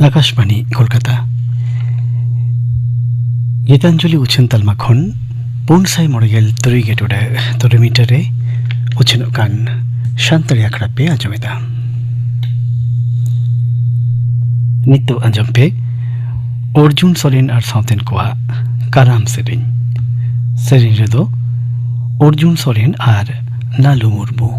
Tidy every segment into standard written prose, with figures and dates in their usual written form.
आकाशवाणी कलकाता गीतांजलि उछन तलमा खन पुनसाई मरगेल तुरी गेटोडा तुरी मीटरे उछन कान शांतरी आखड़ा पे आजमेदा नित्तो अंजम पे अर्जुन सोरेन और साउथेन कोआ काराम सेरिन रेदो अर्जुन सोरेन और लालू मुर्मू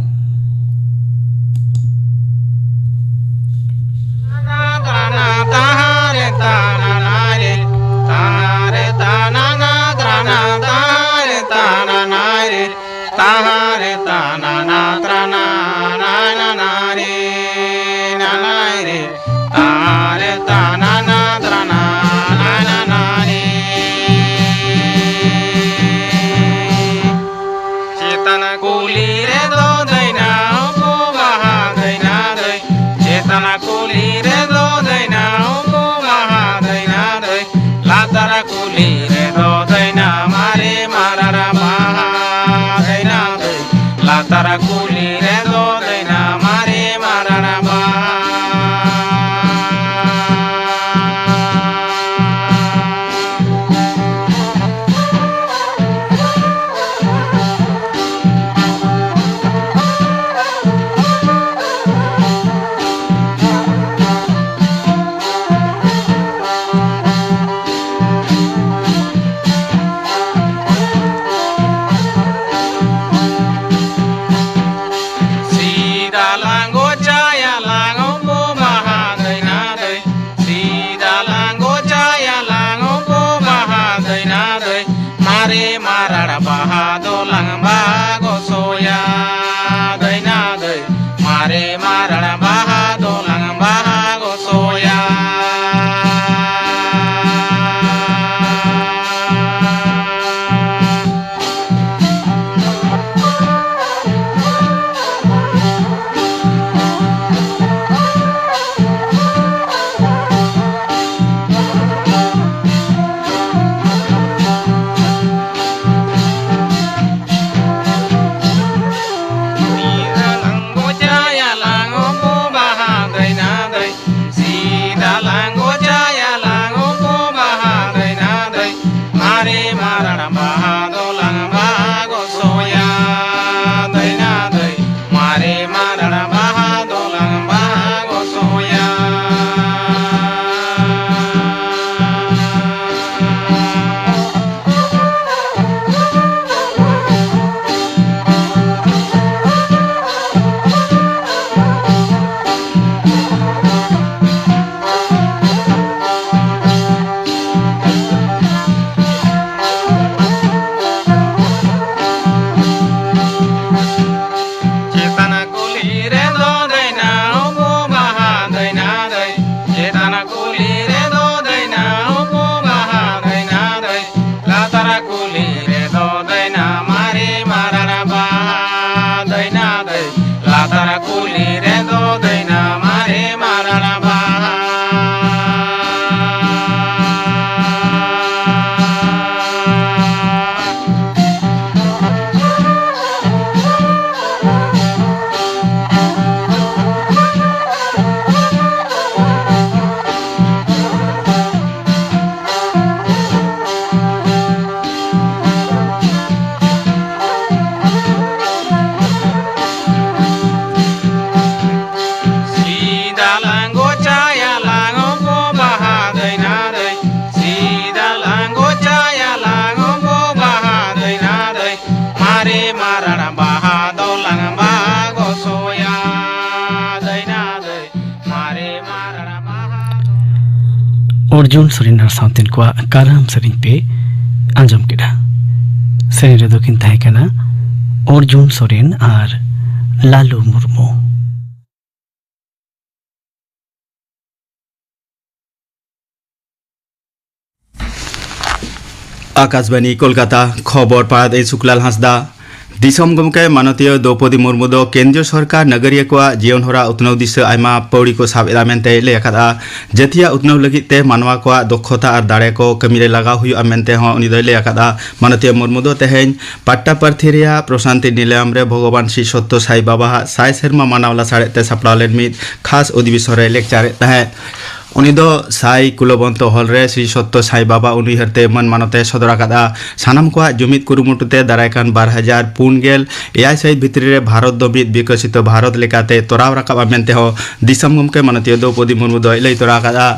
अर्जुन सोरेन और साउथेन कोआ काराम सेरिन पे आंजम केडा सेरिन रेदो किन ताहेकाना अर्जुन सोरेन और लालू मुर्मू आकाशवाणी कोलकाता खबर पाद शुक्लाल हांसदा दिसम गमके मानतीय द्रौपदी मुर्मू दो केंद्रीय सरकार नगरिया को जीवन हरा उतनौ दिस आयमा पौड़ी को साब मेनते लेखा जातिया उतनौ लगिते मानवा को दक्षता और दाड़े को कमी लगा हुआ मेनते लेखा मानतीय मुर्मू दो तेहें पाट्टापार्थी प्रशांति निलयम रे भगवान श्री सत्य साई बाबा साय सेरमा मानावला साड़ेते सापड़ा लेन मिद खास अधिवेशन रे लेक्चार तहे उनी दो साई कुलबंत हॉल रे श्री सत्य साई बाबा उनहरते मन मानते सदर आकादा सानाम को जुमित कुरुमुटुते दारायकान 2004 एआई सहित भितरी रे भारत दो मित विकसित भारत लेकाते तोराव राकाबा मेनते हो दिसम गमके मानतीय द्रौपदी मुर्मू दो लई तोरा आकादा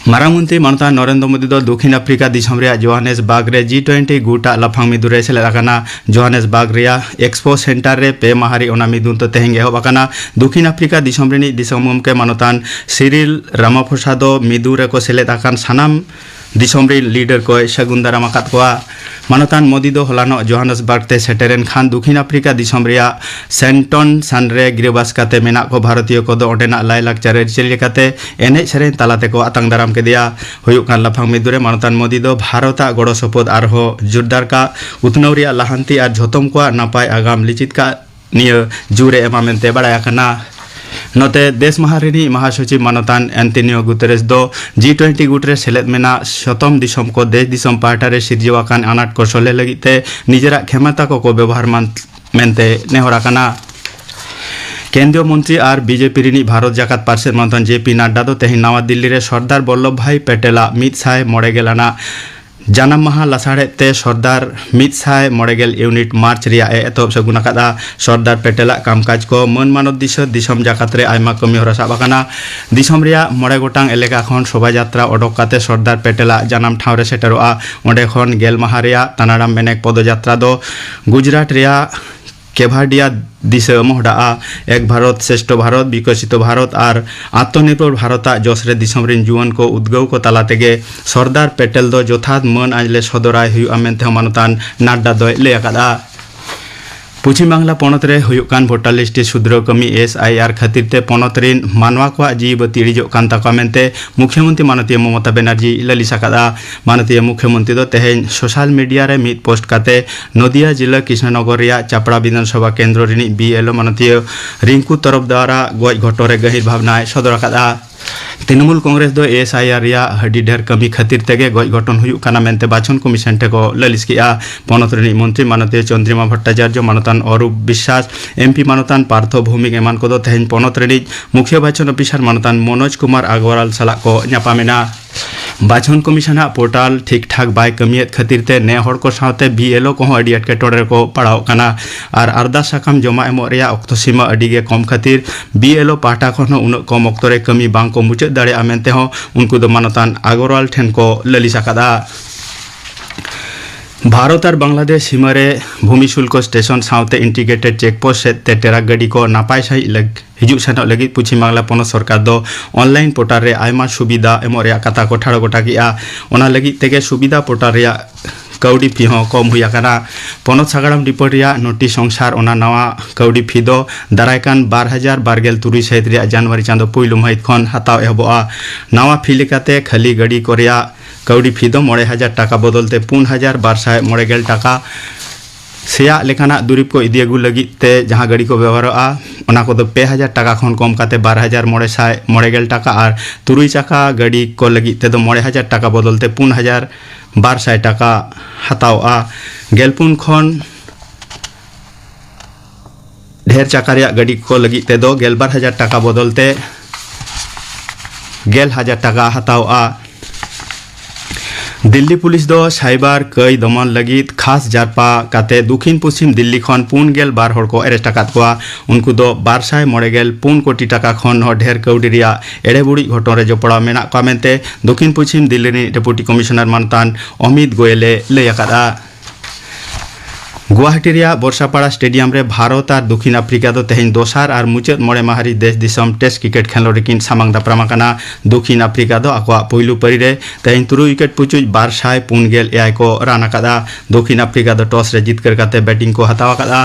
मारांग मंत्री मानता नरेंद्र मोदी दो दक्षिण अफ्रीका दिसम रे जोहानेसबर्ग रे G20 गुटा लाफांग मिदुरे सेलेद आकाना जोहानेसबर्ग रे एक्सपो सेंटर रे पे माहारी ओना मिदुन तो तेहेंग एहब आकाना दक्षिण अफ्रीका दिसम रेनी दिसम गमके मानतान सिरिल रामाफोसा दो मिदुरे को सेलेद आकान सानाम दिसम रे लीडर को सगुन दाराम आकाद कोआ मानतान मोदी दो हलानो जोहानेसबर्ग ते सेटेरेन खान दक्षिण अफ्रीका दिसम रेया सेंटन सानरे गिरबास काते मेना को भारतीय को दो ओडेना लाई लाकचार रिचेल लेकाते एने सेरेन तालाते को आतंग दाराम के दिया हुयुक कान लाफांग मिदुरे मानतान मोदी दो भारता गड़ो सपोद आरहो जोरदार का उतनव रिया लाहांती आर झोतम को नापाय आगाम लिचित का निय जुरे एमा मेनते बड़ाया कना नोते देश महारिनी महासचिव मानतान एंटोनियो गुतेरेस दो G20 गुटरे सेलेद मेना शतम दिसम को देश दिसम पार्टारे सिरजिवाकान आनाट को सोले लगिते निजरा क्षमता को व्यवहार मेनते नेहरा कना केंद्रीय मंत्री और बीजेपी रिनी भारत जाकात पार्षद मानतान JP नड्डा दो तेहिं नवा दिल्ली रे सरदार वल्लभ भाई पटेला 100 जानम माहा लासाड़े ते सरदार 100 यूनिट मार्च रिया एतोब सगुन आकादा सरदार पटेला कामकाज को मन मानव दिसम जाकात रे आयमा कमी हरा साब आकाना दिसम रिया 9 गोटांग एलेका खन शोभा यात्रा ओडक काते सरदार पटेला जानम ठाव रे सेटेरोआ ओंडे खन गेल माहा रिया तानाडाम मेनेक पदयात्रा दो गुजरात रिया केभाडिया दिशा मोहडा एक भारत श्रेष्ठ भारत विकसित भारत और आत्मनिर्भर भारत जोसरे दिसम रिन जुवन को उद्गव को तालातेगे सरदार पटेल दो जोथात मन आजले सदराय हुयु आमेनते मानतान नाड्डा दो ले आकादा पश्चिम बांगला पनत रे हुयुक कान भोटार लिस्ट सुद्र कमी SIR खातिरते पनत रिन मानवा को जीव तिड़िजो कान ताका मेनते मुख्यमंत्री मानतीय ममता बनर्जी ललिस आकादा मानतीय मुख्यमंत्री दो तेहें सोशल मीडिया रे मित पोस्ट काते नदिया जिला कृष्णनगर रिया चापड़ा विधानसभा केंद्र रिनी BLO मानतीय रिंकू तरफ द्वारा गज घटोरे गहिर भावना सदर आकादा तृणमूल कांग्रेस दो SIR रिया हडी ढेर कमी खातिर तेगे गज घटन हुयुक काना मेनते बाछन कमिशन टेको ललिस किया पनत रिनी मंत्री मानतीय चंद्रिमा भट्टाचार्य मानतान अरूप विश्वास MP मानतान पार्थ भौमिक एमान को दो तेहें पनत रिनी मुख्य बाछन अफिसार मानतान मनोज कुमार अग्रवाल साला को न्यापामेना बाछन कमिशना पोर्टाल ठीक ठाक बाय कमियत खातिरते ने हड़ को साथे BLO को अडी अटकेटोड़े को पड़ाव काना और अरदास साकाम जमा एमो रिया अक्तो सीमा अडीगे कम खातिर BLO पाटा खन उन कम अक्तरे कमी बांग को मुचाद दाड़े आमेनते हो उनको दो मानतान अग्रवाल ठेन को ललिस आकादा भारत और बांग्लादेश सीमा रे भूमि शुल्क स्टेशन साउते इंटीग्रेटेड चेकपोस्ट से टेरा गाड़ी को नापाय सही हिजुक सेनोग लगी पश्चिम बांगला पनत सरकार दो ऑनलाइन पोर्टल रे आयमा सुविधा एमो रे कथा को ठाड़ गोटा किया ओना लगी तेगे सुविधा पोर्टल रे कौड़ी फी हों कम हुई आकाना पनत सागाड़ाम डिपो रिया नोटिस संसार ओना नवा कौड़ी फी दो दारायकान 2023 सहित रिया जनवरी चांदो पुइलु महित खन हताव एहबोआ नवा फी लेकाते खाली गाड़ी को रिया कौड़ी फी दो 9,000 टाका बदलते 4,290 टाका सेया लेखाना दुरीब को इदी अगू लगी ते जहाँ गाड़ी को व्यवहारोआ ओना को दो 2,000 टाका खन कम काते 12,990 टाका और तुरुई चाका गाड़ी को लगी ते दो 9,000 टाका बदलते 4,200 टाका हतावा गेलपुन खन ढेर चाका रिया गाड़ी को लगी ते दो 12,000 टाका बदलते 10,000 टाका हतावा दिल्ली पुलिस दो साइबर कई दमन लगित खास जारपा काते दक्षिण पश्चिम दिल्ली खन 4 हड़ को एरेस्ट आकाद कोआ उनको दो 294 कोटी टाका खन हो ढेर कौड़ी रिया एड़े बुड़ी घटन रे जपड़ा मेना को मेनते दक्षिण पश्चिम दिल्ली री डेपुटी कमिश्नर मानतान अमित गोयले लय आकादा गुवाहाटी रिया बर्षापाड़ा स्टेडियम रे भारत और दक्षिण अफ्रीका दो तेहें दोसार और मुचाद मोड़े माहारी देश दिसम टेस्ट क्रिकेट खेलों रेकिन सामांग दापराम आकाना दक्षिण अफ्रीका दो आकवा पुइलु परी रे तेहें 3 विकेट पुचुज 249 को रान आकादा दक्षिण अफ्रीका दो टॉस रे जीतकर काते बैटिंग को हताव आकादा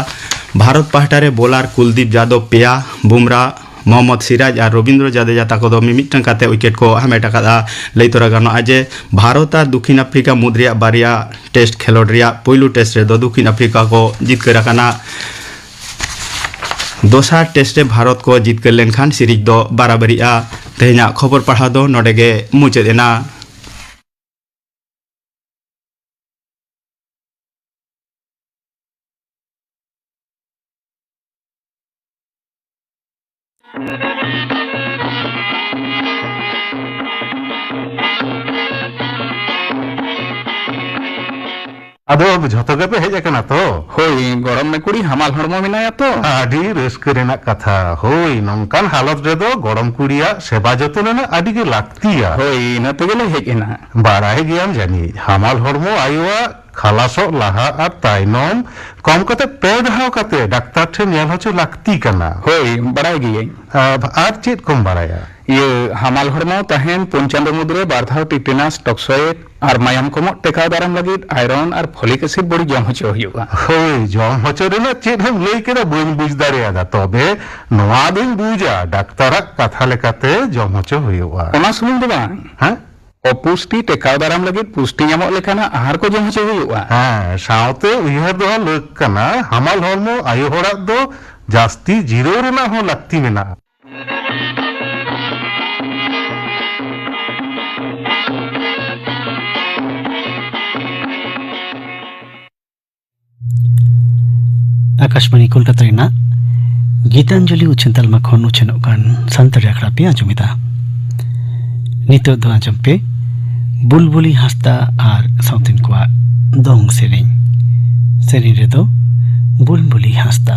भारत पाहटा रे बोलार कुलदीप यादव पेया बुमराह मोहम्मद सिराज और रविंद्र जडेजा ताको दो मिमिटन काते विकेट को हमेट आकादा लई तोरा गानो आजे भारत और दक्षिण अफ्रीका मुद्रिया बारिया टेस्ट खेलोड रिया पुइलु टेस्ट रे दो दक्षिण अफ्रीका को जीतकर आकाना दोसार टेस्ट रे भारत को जीतकर लेनखान सीरीज दो बराबरिया तेहेना खबर पढ़ा दो नोडेगे मुचादेना ᱟᱫᱚ ᱡᱷᱚᱛᱚ ᱜᱮᱯᱮ ᱦᱮᱡ ᱟᱠᱟᱱᱟ ᱛᱚ? ᱦᱳᱭ ᱜᱚᱲᱚᱢ ᱢᱮ ᱠᱩᱲᱤ ᱦᱟᱢᱟᱞ ᱦᱚᱲᱢᱚ ᱢᱮᱱᱟᱭᱟ ᱛᱚ ᱟᱹᱰᱤ ᱨᱟᱹᱥᱠᱟᱹ ᱨᱮᱱᱟᱜ ᱠᱟᱛᱷᱟ. ᱦᱳᱭ ᱱᱚᱝᱠᱟᱱ ᱦᱟᱞᱚᱛ ᱨᱮᱫᱚ ᱜᱚᱲᱚᱢ ᱠᱩᱲᱤᱭᱟᱜ ᱥᱮᱵᱟ ᱡᱚᱛᱚᱱ ᱨᱮᱱᱟᱜ ᱟᱹᱰᱤ ᱜᱮ ᱞᱟᱹᱠᱛᱤᱭᱟ. ᱦᱳᱭ ᱤᱱᱟᱹ ᱛᱮᱜᱮᱞᱮ ᱦᱮᱡ ᱮᱱᱟ. ᱵᱟᱲᱟᱭ ᱜᱮᱭᱟᱢ ᱡᱟᱹᱱᱤᱡ ᱦᱟᱢᱟᱞ ᱦᱚᱲᱢᱚ ᱟᱭᱳᱣᱟᱜ ᱠᱷᱟᱞᱟᱥᱚᱜ ᱞᱟᱦᱟ ᱟᱨ ᱛᱟᱭᱱᱚᱢ ᱠᱚᱢ ᱠᱟᱛᱮ ᱯᱮ ᱫᱷᱟᱣ ᱠᱟᱛᱮ ᱰᱟᱠᱛᱟᱨ ᱴᱷᱮᱱ ᱧᱮᱞ ᱦᱚᱪᱚ ᱞᱟᱹᱠᱛᱤ ᱠᱟᱱᱟ. ᱦᱳᱭ ᱵᱟᱲᱟᱭ ᱜᱤᱭᱟᱹᱧ. ᱟᱨ ᱪᱮᱫ ᱠᱚᱢ ᱵᱟᱲᱟᱭᱟ? ᱦᱟᱢᱟल हड़मो तहन 5 चांदो मुद्रे बार धाव टिटेनास टॉक्सोइड और मायाम कमो टेकाव दाराम लगिद आयरन और फॉलिक एसिड बड़ी जम हचो हुआ. ᱦᱳᱭ ᱡᱚᱢ ᱦᱚᱪᱚ ᱨᱮᱱᱟᱜ ᱪᱮᱫ ᱮᱢ ᱞᱟᱹᱭ ᱠᱮᱫᱟ ᱵᱟᱹᱧ ᱵᱩᱡ ᱫᱟᱲᱮᱭᱟᱫᱟ. ᱛᱚᱵᱮ ᱱᱚᱣᱟ ᱫᱚᱧ ᱵᱩᱡᱟ ᱰᱟᱠᱛᱟᱨᱟᱜ ᱠᱟᱛᱷᱟ ᱞᱮᱠᱟᱛᱮ ᱡᱚᱢ ᱦᱚᱪᱚ ᱦᱩᱭᱩᱜᱼᱟ. ओना सुमुंग दो बांग ᱦᱮᱸ अपुष्टि टेकाव दाराम लगिद पुष्टि ᱧᱟᱢᱚᱜ ᱞᱮᱠᱟᱱᱟᱜ आहार को जम हचो हुआ. ᱦᱮᱸ ᱥᱟᱶᱛᱮ ᱩᱭᱦᱟᱹᱨ ᱫᱚᱦᱚ ᱞᱟᱹᱠ ᱠᱟᱱᱟ ᱦᱟᱢᱟल ᱦᱚᱲᱢᱚ ᱟᱭᱳ ᱦᱚᱲᱟᱜ ᱫᱚ ᱡᱟᱹᱥᱛᱤ ᱡᱤᱨᱟᱹᱣ ᱨᱮᱱᱟᱜ ᱦᱚᱸ ᱞᱟᱹᱠᱛᱤ ᱢᱮᱱᱟᱜᱼᱟ. आकाशवाणी कोलकाता रेना गीतांजलि उछन तालमा खन उछनोग कान सानताड़ी आखड़ा पे आंजोमिदा नितो दो आंजम पे बुलबुली हांसदा आर साउथिन कोआ दोंग सेरेñ सेरेñ रे दो बुलबुली हांसदा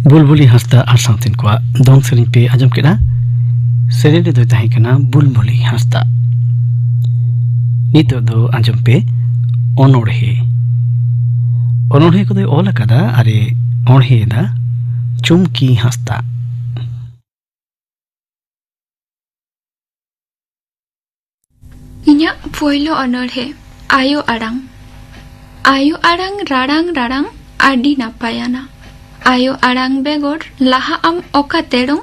बुलबुली हांसदा और साउथिन को दोंग सेरिन पे आजम केड़ा सेरिन रे दो ताहे कना बुलबुली हांसदा नितो दो आजम पे ओनोड़े ओनोड़े को दो ओला कदा अरे ओनहे दा चुमकी हांसदा इन्या पोइलो ओनोड़े आयो आड़ांग राड़ांग राड़ांग आडी नापायाना आयो आड़ांग बेगर लाहा आम ओका तेड़ों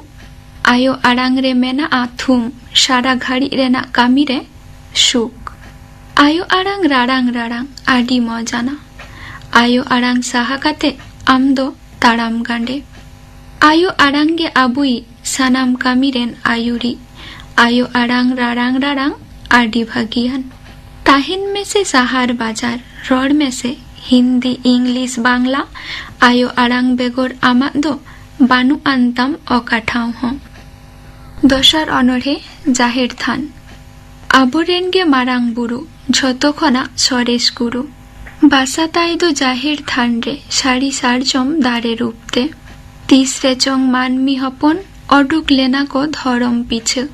आयो आड़ांग रे मेना आथुम सारा घड़ी रेना कामी रे सुख आयो आड़ांग राड़ांग राड़ांग आडी मजाना आयो आड़ांग साहा काते आम दो ताड़ाम गांडे आयो आड़ांग गे आबुई सानाम कामी रेन आयुरी आयो आड़ांग राड़ांग राड़ांग आडी भागियान ताहिन में से सहार बाजार रोड में से हिंदी इंग्लिश बांग्ला आयो आड़ांग बेगर आमा दो बानु आंताम ओकाठाव हो दोसर अनोढ़े जाहिर थान आबोरेन गे मारांग बुरु झतो खना सरेश गुरु बासा ताई दो जाहिर थान रे साड़ी सारजम दारे रूपते तीसरे चोंग मानमी हपन अडुक लेना को धरम पीछे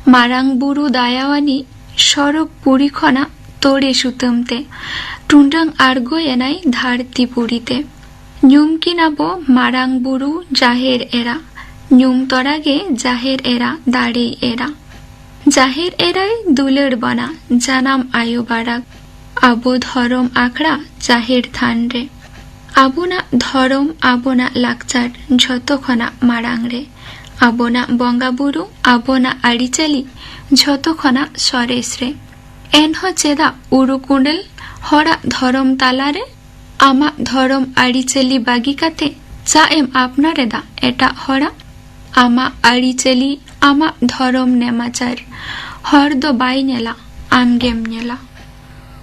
मारांग बुरु दायावानी सरक पुरी खना तोड़े सुतमते टुंडंग आर्गो एनाई धारती पुरीते न्यूम किनाबो मारांग बुरु जाहेर एरा न्यूम तोरागे जाहेर एरा दाड़े एरा जाहेर एराई दुलर बना जानाम आयो बाराक आबो धरम आखड़ा जाहेर थान रे आबोना धरम आबोना लाकचार झतो खना मारांग रे आबोना बंगा बुरु आबोना आड़ीचाली झतो खना सरेस रे एनहो चेदा उरुकुंडल हरा धरम तालारे आमा धरम आड़ीचेली बागी काते चा एम आपनारे दा एटा हरा आमा आड़ीचेली आमा धरम नेमाचार हर दो बाई नेला आमगेम नेला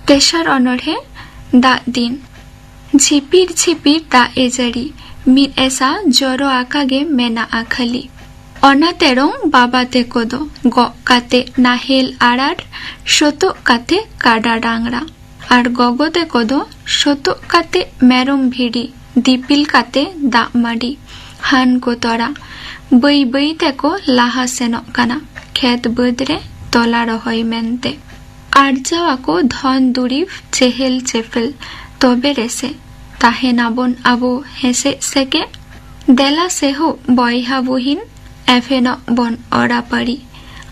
तेसर अनोढ़े दा दिन झिपिर झिपिर दा एजारी मिर ऐसा जरो आकागे मेना आखली अना तेरंग बाबा ते कोदो गो काते नाहेल आड़ार शतो काते काडा डांगरा और गगो ते कोदो शतो काते मेरम भिड़ी दीपिल काते दा माडी हान को तोरा बई बई ते को लाहा सेनो काना खेत बदरे तोला रहोय मेनते आरजावा को धन दुरीफ चेहेल चेफेल तोबे रेसे ताहे नाबन आबो हेसे सेके देला सेहो बयहा बुहिन एफेनो बन ओरा पड़ी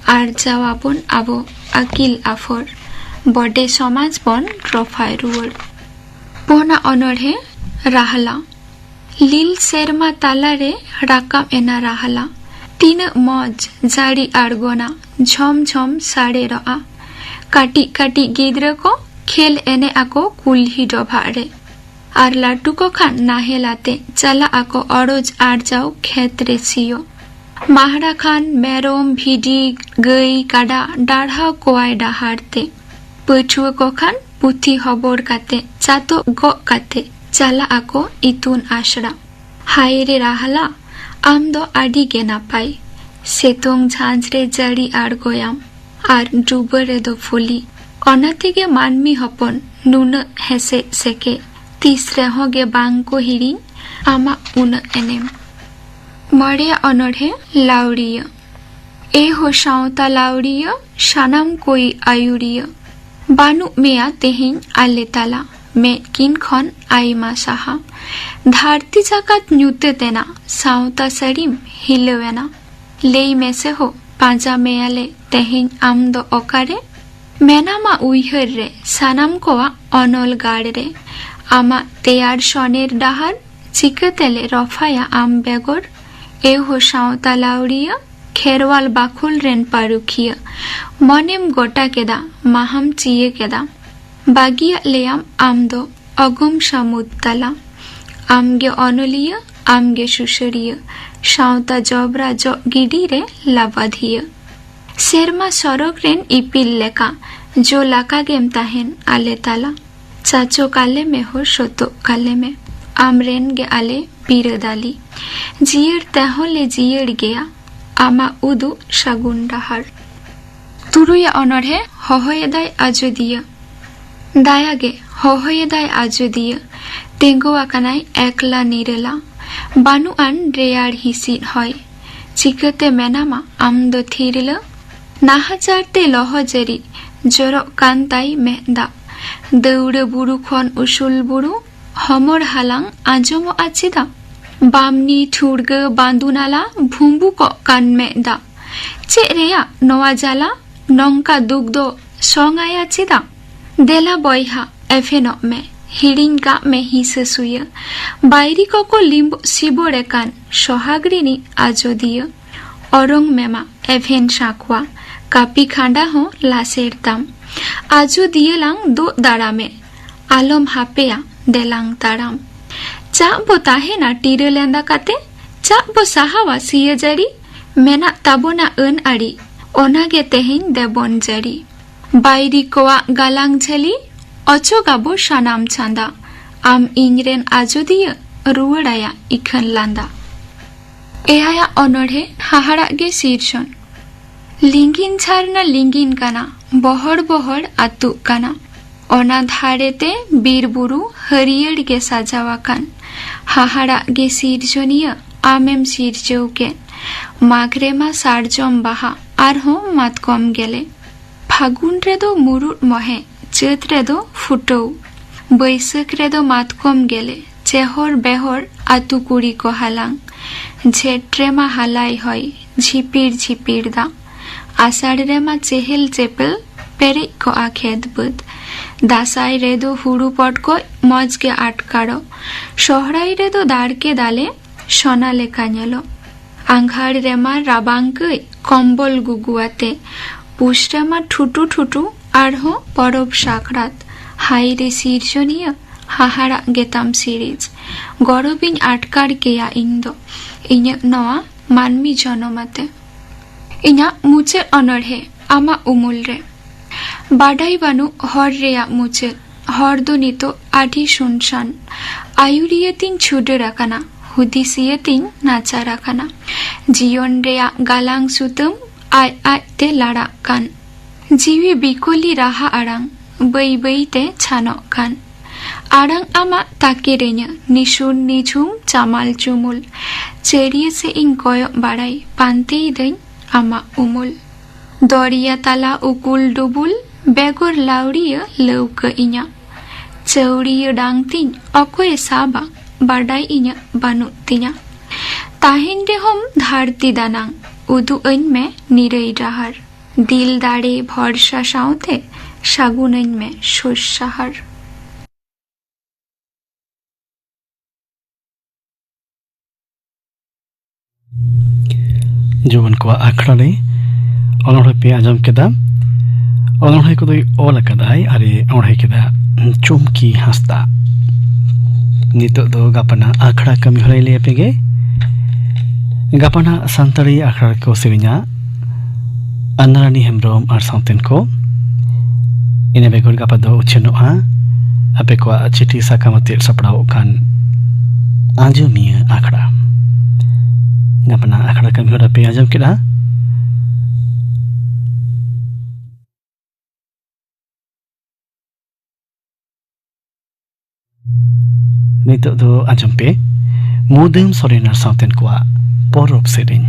आर जावाबन आबो अकिल आफर बड़े समाज बन रफाय रुवर पोना अनोढ़े राहला लील सेरमा तालारे राकाम एना राहला तीन मौज जाड़ी आड़गोना झम झम साड़े रआ काटी काटी गिद्र को खेल एने आको कुल्ही डोभारे आर लाटू को खान नाहेलाते चला आको अरोज आड़ जाओ खेत रे सियो माहरा खान मेरोम भिडी गई काडा डाढ़ा कोआय डाहारते पछुआ को खान पुथी हबोर काते चातो गो काते चला आको इतुन आशरा हाय रे राहला आम दो आडी गे नापाय सेतोंग झांझरे जड़ी आड़ गोयाम आर डुबरे दो फुली अनातिगे मानमी हपन नुन हेसे सेके तीसरे होगे बांग को हिरिन आमा उन एनेम मड़िया अनोढ़े लाउड़िय ए हो सावता लाउड़िय सानाम कोई आयुड़िय बानु मेया तेहिन आले ताला मे किन खन आईमा साहा धारती जाकात न्यूते तेना सावता सरीम हिलवेना लेई में से हो पांजा मेयाले तेहिन आम दो ओकारे मेनामा उइहर रे सानाम कोआ अनल गाड़ रे आमा तेयार शनेर डाहार चिकतेले रफाया आम बेगर ए हो सावता लाउड़िया खेरवाल बाखुल रेन पारुखिया मनेम गोटा केदा माहम चिये केदा बागिया लेयाम आम दो अगुम सामुत्तला आमगे अनलिया आमगे सुसरिया सावता जबरा जो गिडी रे लाबाधिया सेरमा सरक रेन इपिल लेका जो लाका गेम ताहेन आले ताला चाचो काले में हो शतो काले में आमरेन गे आले पीरदाली जियर तहले जियर गया आमा उदु सागुन डाहार तुरुया अनोढ़े हहयदाय आजोदिया दायागे हहयदाय आजोदिया तेंगो आकानाय एकला निरेला बानुआन रेयार हिसिद हय चिकाते मेनामा आम दो थिरलो नाहाचारते लहजेरी जरक कान ताई मेदा दौड़े बुरु खन उसूल बुरु हमर हालां आजमो आचिदा बामनी ठुरगो बांदुनाला भुम्बुक कान मेदा चे रेया नवा जाला नंका दुग्धो संगाया चिदा देला बयहा एफेनो में हिड़िंग का में हिसे सुय बायरी को लिम्ब सिबोरे कान सोहाग्रिनी आजोदिय अरंग मेमा एफेन साकुआ कापी खांडा हो लासेर ताम आजो दियलांग दो दारामे आलम हापेया देलांग ताराम चा बो ताहेना टीरे लेंदा काते चा बो साहावा सिय जड़ी मेना ताबोना अन आड़ी ओनागे तेहिन देबन जड़ी बायरी कोआ गालांग झेली अचोगाबो सानाम चांदा आम इंग्रेन आजोदिय रुवड़ाया इखन लांदा एहाया अनोढ़े हाहाड़ा गे शीर्षण लिंगिन छारना लिंगिन काना बहर बहर आतु काना ओना धारेते बीर बुरु हरियर गे साजावाकान हाहाड़ा गे शीर्षणीय आमेम शीर्षौके माघरेमा सारजम बाहा आरहों मातकम गेले फागुन रेदो मुरुट महे चैत रेदो फुटौ बैसाख रेदो मातकम गेले चेहर बेहर आतु कुड़ी को हालां झेट रेमा हालाई हय झिपिर झिपिर दा आषाढ़ रेमा चेहेल चेपेल पेरे को आखेद बुद दासाई रेदो हुड़ू पट को मज के आटकारो सोहराई रेदो दाड़ के दाले सोना लेका नेलो आंघाड़ रेमा राबांगै कम्बल गुगुआते पुष रेमा ठुटू ठुटू आरहो परब साकरात हाई रे शीर्षणीय हाहाड़ा गेताम सिरिज गरबिन आटकार केया इंदो इन्या नवा मानमी जनमाते इन्या मुचे अनढ़े आमा उमुल रे बाडाई बानु हर रेया मुचे हर दो नितो आधी सुनसान आयुरिये तीन छुडे रकाना हुदिसिये तीन नाचा रकाना जीवन रेया गालांग सुतम आय आय ते लाड़ा कान जीवी बिकोली राहा आड़ांग बै बै ते छानो कान आड़ांग आमा ताके रेन्या निशुन निझुम चामाल चुमुल चेरिये से इन कोयो बाड़ाई पानते दैन आमा उमुल दरिया ताला उकुल डुबुल बेगर लाउड़िय लौक इन्या चौड़िय डांग तीन अकोय साबा बाडाई इन्या बानु तिन्या ताहिन रे हम धारती दानांग उदु इन में निरई राहार दिल दाड़े भरसा साउते सागुन इन में शोष साहार जुवन को आखड़ा रे अनोढ़े पे आजम केदा अनोढ़े को दोई ओल कदाई अरे अनोढ़े केदा चुमकी हंसदा नितो दो गापना आखड़ा कमी होले ले पेगे गापना संतरी आखड़ा को सिरिnya Anarani Hemrom ar साउतेन को ine begor gapa do uchenoa ape ko chiti sakamati sapdao kan anjumia akhda gapana akhda kami hora pe ajam kida nitok do ajam pe mudem sorenar sauten ko porob sering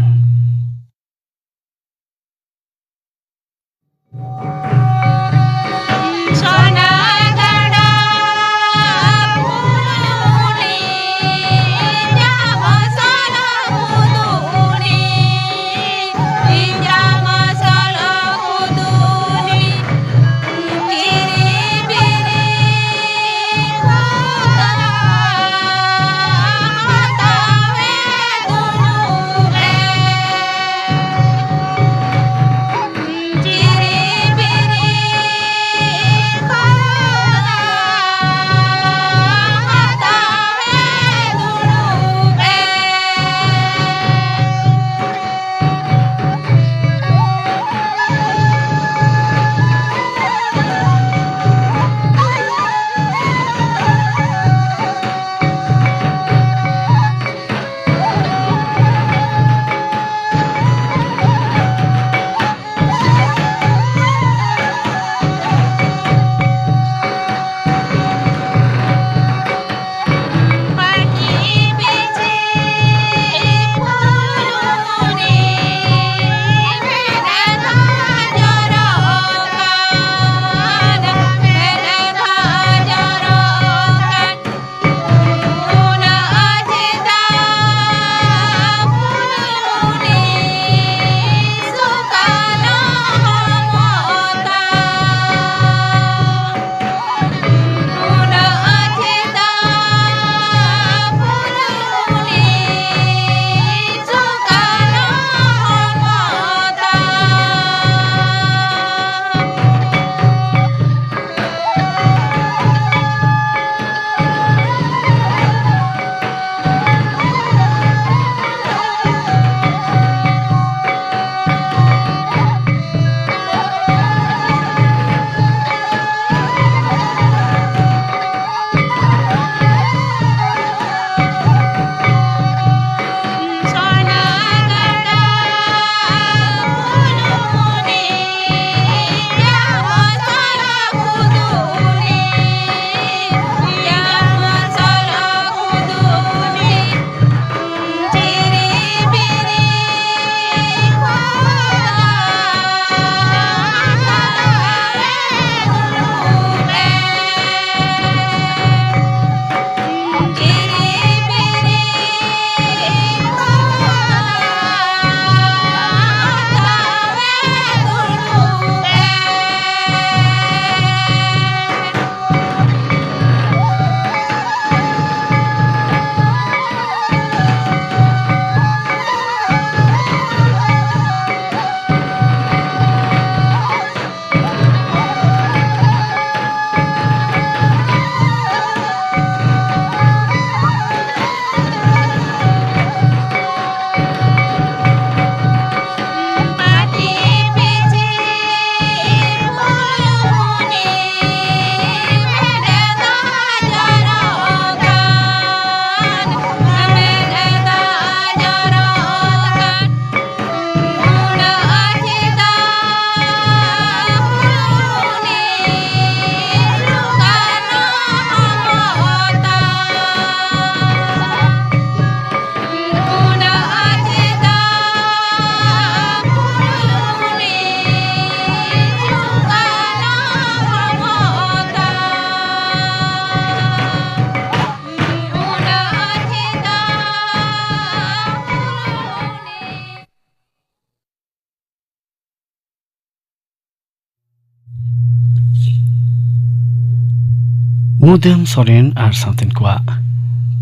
ᱢᱩᱫᱟᱹᱢ ᱥᱚᱨᱮᱱ ᱟᱨ ᱥᱟᱶᱛᱮᱱ ᱠᱚᱣᱟᱜ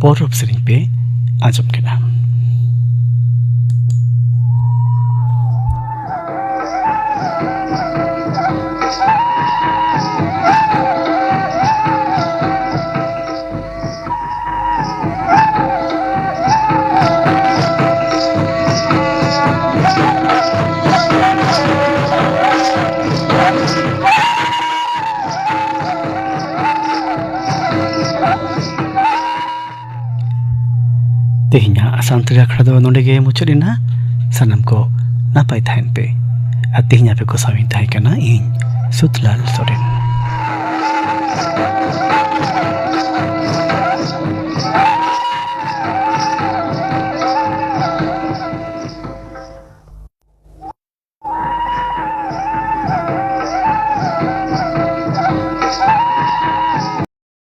ᱯᱚᱨᱚᱵᱽ ᱥᱮᱨᱮᱧ ᱯᱮ ᱟᱸᱡᱚᱢ ᱠᱮᱫᱟ। तेहिना सान्त्रि आखड़ा दो नोंडे गे मुचादेना सानाम को नापाय थाहन पे आ तेहिना पे को सामिन थाहे कना इन सुतलाल सोरेन।